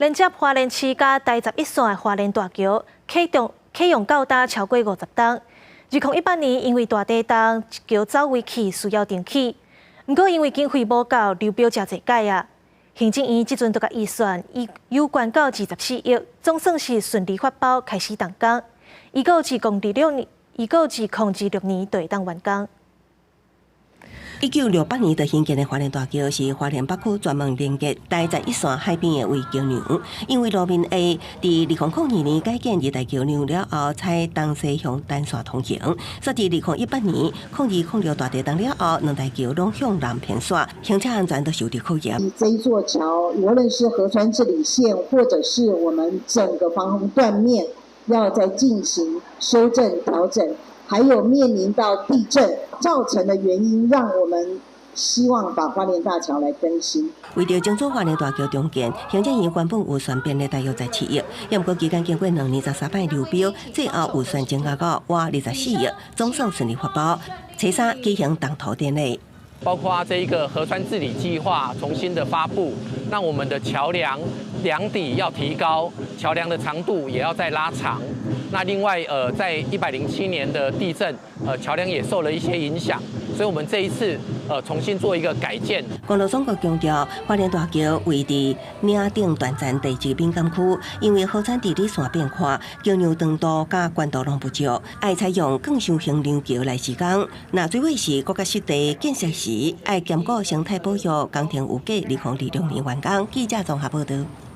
连接花莲市甲台11线的花莲大桥启用到达超过50档。2018年因为大地震，桥走位去需要重启，不过因为经费无够，流标真侪届啊。行政院即阵就甲预算有关到24亿，总算是顺利发包开始动工。预估2026年就会当完工。1968年就兴建的花莲大桥是花莲北区专门连接台11线海边的围桥梁，因为路面下，伫2002年改建二大桥梁了后，才东西向单线通行。所以2018年0206大地震了后，两大桥拢向南偏线，行车安全都受到考验。这一座桥，无论是河川治理线，或者是我们整个防洪断面，要再进行修正调整。还有面临到地震造成的原因，让我们希望把花莲大桥来更新。为着争取花莲大桥重建，行政院原本预算编列大约17亿，不过期间经过2年13摆流标，最后预算增加到约24亿，总算顺利发包。初三举行动土典礼。包括这一个河川治理计划重新的发布，那我们的桥梁梁底要提高，桥梁的长度也要再拉长。那另外在107年的地震，桥梁也受了一些影响，所以我们这一次重新做一个改建。公路总局强调，花莲大桥位伫岭顶断层地质敏感区，因为河川地理线变化，桥梁长度甲宽度拢不足，爱采用更小型梁桥来施工。那最尾是国家湿地建设时，爱兼顾生态保育，工程预计2026年完工。记者综合报道。